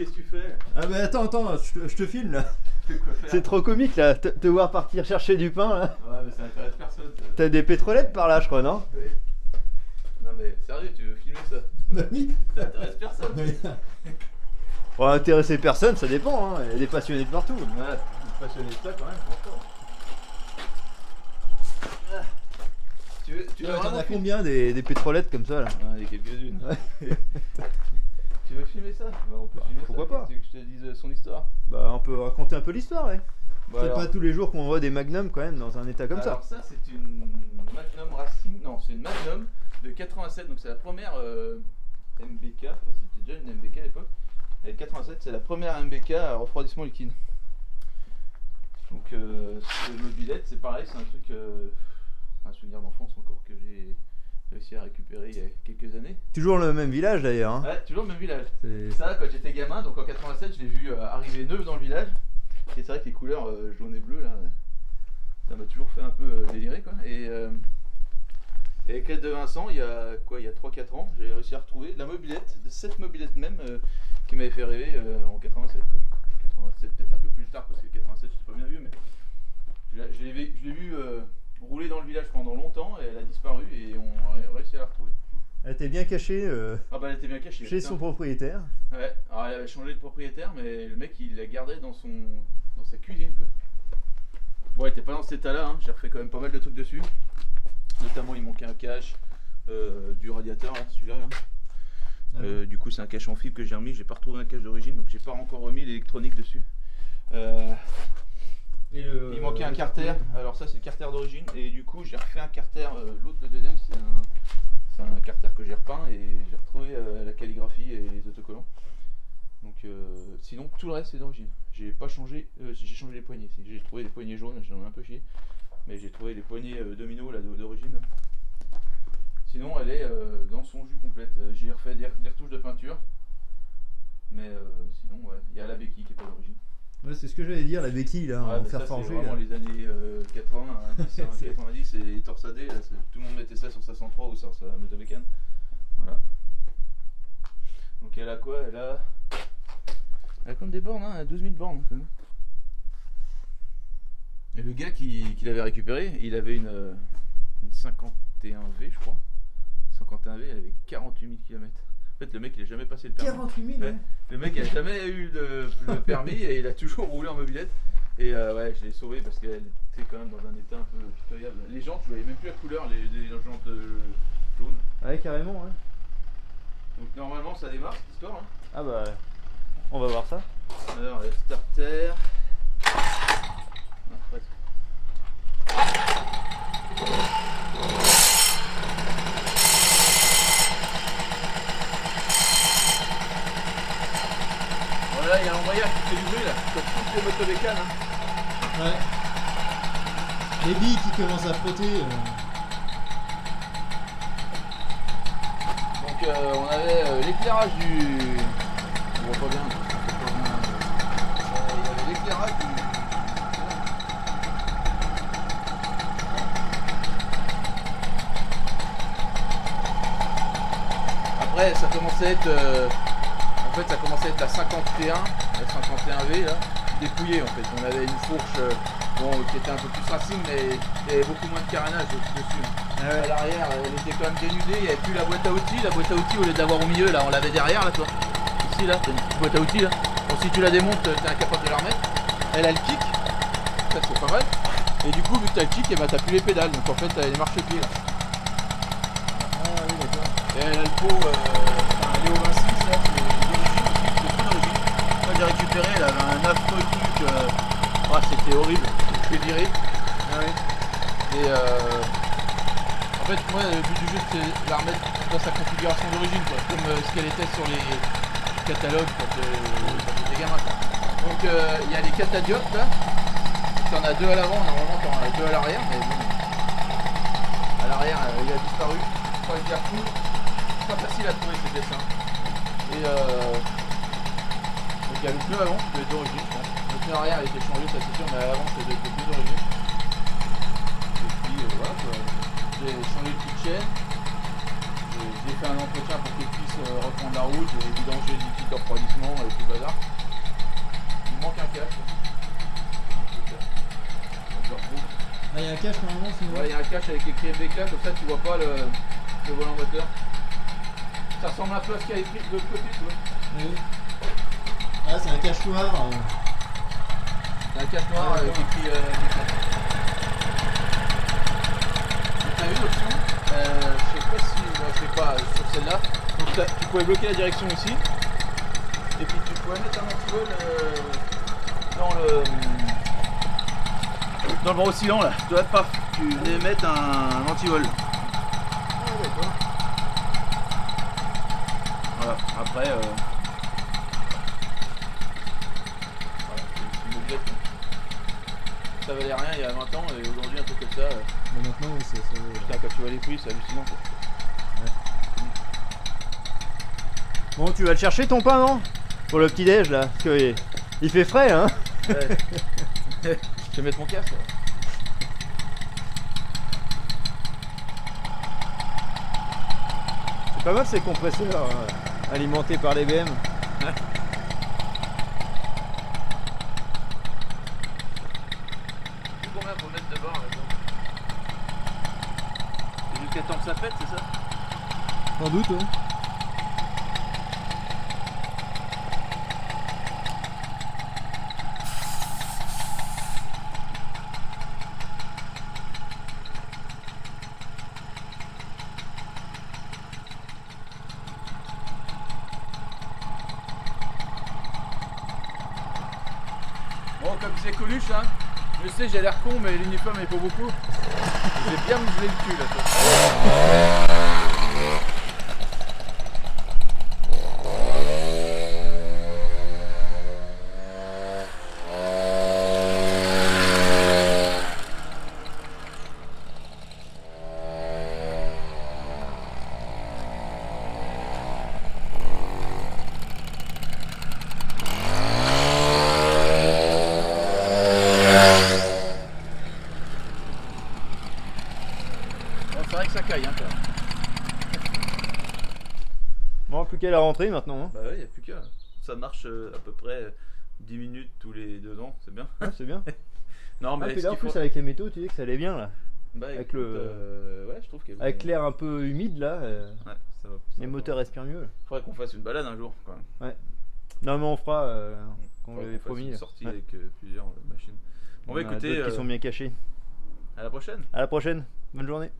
qu'est-ce que tu fais? Ah bah attends, je te filme là. Tu fais quoi faire? C'est trop comique là, te voir partir chercher du pain là. Ouais, mais ça intéresse personne. Ça. T'as des pétrolettes par là, je crois, non? Oui. Non, mais sérieux, tu veux filmer ça? Bah oui. Ça intéresse personne. Bon, intéresser personne, ça dépend, hein. Il y a des passionnés de partout. Ouais, passionné de ça quand même, franchement. Tu veux T'en vraiment as filmer? combien des pétrolettes comme ça là? Ah, il y a quelques-unes. Ouais. Tu veux filmer ça? Bah, on peut filmer pourquoi ça. pas? Tu veux que je te dise son histoire? Bah on peut raconter un peu l'histoire, ouais. Bah, C'est pas tous les jours qu'on voit des magnums quand même dans un état comme ça. Alors ça c'est une Magnum Racing, non c'est une Magnum de 87, donc c'est la première MBK, enfin, c'était déjà une MBK à l'époque, et 87 c'est la première MBK à refroidissement liquide. Donc ce mobilette c'est pareil, c'est un truc, un souvenir d'enfance encore que j'ai réussi à récupérer il y a quelques années. Toujours le même village d'ailleurs, hein. Ouais, toujours le même village. C'est- Ça quand j'étais gamin, donc en 87 je l'ai vu arriver neuf dans le village. Et c'est vrai que les couleurs jaune et bleu là, ça m'a toujours fait un peu délirer quoi. Et avec l'aide de Vincent, il y a 3-4 ans, j'ai réussi à retrouver la mobilette, cette mobilette même qui m'avait fait rêver en 87 quoi. 87 peut-être un peu plus tard parce que 87 j'étais pas bien vieux, mais je l'ai vu rouler dans le village pendant longtemps et elle a disparu et on a réussi à la retrouver. Elle était bien cachée Ah bah elle était bien cachée. chez putain. son propriétaire. Ouais, alors elle avait changé de propriétaire, mais le mec il la gardait dans sa cuisine quoi. Bon, elle était pas dans cet état là, hein. J'ai refait quand même pas mal de trucs dessus. Notamment il manquait un cache du radiateur là, celui-là. Là. Du coup c'est un cache en fibre que j'ai remis, j'ai pas retrouvé un cache d'origine donc j'ai pas encore remis l'électronique dessus. Et Il manquait un carter, alors ça c'est le carter d'origine et du coup j'ai refait un carter, l'autre le deuxième c'est un carter que j'ai repeint et j'ai retrouvé la calligraphie et les autocollants. Donc sinon tout le reste c'est d'origine. J'ai pas changé, j'ai changé les poignées. J'ai trouvé les poignées jaunes, j'en ai un peu chié, mais j'ai trouvé les poignées domino là d'origine. Sinon elle est dans son jus complète. J'ai refait des retouches de peinture, mais sinon ouais, il y a la béquille qui est pas d'origine. Ouais, c'est ce que j'allais dire, la béquille là, Ouais, en mais fer ça, forgé. c'est vraiment Là. les années 80, 90 et torsadé, là, tout le monde mettait ça sur sa 103 ou sur sa motomécane. Voilà. Donc elle a quoi? Elle a comme des bornes, hein, elle a 12 000 bornes quand même. Et le gars qui l'avait récupéré, il avait une 51V je crois. 51V, elle avait 48 000 km. En fait le mec il a jamais passé le permis. 48 000 Ouais. Le mec il a jamais eu le permis et il a toujours roulé en mobilette. Et ouais, je l'ai sauvé parce qu'elle était quand même dans un état un peu pitoyable. Les jantes, je voyais même plus la couleur, les jantes jaunes. Ouais, carrément, ouais. Donc normalement ça démarre cette histoire. Hein. Ah bah, on va voir ça. Alors le starter. Non, presque. Voilà, il y a l'embrayage qui fait du bruit là, comme toutes les motomécanes. Hein. Ouais. Les billes qui commencent à frotter. Donc on avait l'éclairage du... On voit pas bien. Il y avait l'éclairage du... Après ça commençait à être... En fait ça commençait à être la 51, la 51V là, dépouillée en fait. On avait une fourche bon, qui était un peu plus racine mais il y avait beaucoup moins de carénage dessus. Hein. Ah ouais. À l'arrière, elle était quand même dénudée, il n'y avait plus la boîte à outils. La boîte à outils, au lieu d'avoir au milieu, là, on l'avait derrière, là, toi. Ici, là, t'as une petite boîte à outils, là. Bon, si tu la démontes, t'es incapable de la remettre. Elle a le kick, ça c'est pas mal. Et du coup, vu que t'as le kick, et bah, t'as plus les pédales, donc en fait, t'as les marchepieds, là. Ah oui, d'accord. Et elle a le pot, Léo 26, là, c'est d'origine, c'est tout d'origine. Moi, j'ai récupéré, elle avait un affreux truc, c'était horrible, je l'ai viré. Ah oui. Et en fait, moi, le but du jeu, c'est de la remettre dans sa configuration d'origine, quoi, comme ce qu'elle était sur les catalogues quand j'étais gamin. Donc, il y a les catadiotes là. Tu en as deux à l'avant, normalement, tu en as deux à l'arrière, mais bon. À l'arrière, il a disparu. Je crois qu'il y a tout. C'est pas facile à trouver ces dessins. Et donc, il y a le pneu avant, qui doit être d'origine, je pense. Le pneu arrière, il était changé, ça c'est sûr, mais à l'avant, ça doit être le pneu d'origine. Et puis, voilà quoi. J'ai changé le coup de chaîne, j'ai J'ai fait un entretien pour qu'il puisse reprendre la route et vidanger le liquide de refroidissement et tout le bazar. Il me manque un cache. Ah, il y a un cache normalement, c'est Ouais, il y a un cache avec écrit MBK, comme ça tu vois pas le volant moteur. Ça ressemble un peu à ce qu'il y a écrit de l'autre côté, tu vois. Oui. Ah, c'est un cache noir. C'est un cache noir avec écrit MBK. T'as vu l'option je sais pas si. Je sais pas, sur celle-là. Donc tu pouvais bloquer la direction ici. Et puis tu pouvais mettre un anti-vol dans le bras oscillant là. Tu vois, paf, tu venais mettre un anti-vol. Ah, d'accord. Voilà, après. Voilà, c'est une object, hein. Ça valait rien il y a 20 ans et aujourd'hui un truc comme ça. Mais maintenant, oui, c'est ça. Putain, quand tu vois les prix, c'est hallucinant quoi. Bon, tu vas le chercher ton pain, non? Pour le petit déj là, parce que il fait frais, hein. Ouais. Je vais mettre mon casque. Ouais. C'est pas mal ces compresseurs alimentés par les BM. Combien faut mettre de bord là-dedans? C'est jusqu'à temps que ça pète, c'est ça? Sans doute, ouais. Bon, comme c'est Coluche, hein, je sais, j'ai l'air con, mais l'uniforme est pas beaucoup. J'ai bien muselé le cul là. Bon, c'est vrai que ça caille, hein, quand même. Bon, plus qu'à la rentrée maintenant, hein. Bah ouais, y a plus qu'à. Ça marche à peu près 10 minutes tous les 2 ans, c'est bien. Ouais, c'est bien. Non, mais Ah, puis ce là en qu'il plus faut- avec les métaux, tu dis que ça allait bien là. Bah, avec écoute, le- ouais, je trouve qu'elle Avec l'air un peu humide là, Ouais, ça va. les moteurs respirent mieux. Faudrait qu'on fasse une balade un jour quand même. Non mais on fera quand on Faudrait l'avait qu'on fasse promis. une là. sortie Ouais. avec plusieurs machines. On va Il y en a écouter. d'autres qui sont bien cachés. À la prochaine. À la prochaine, bonne journée.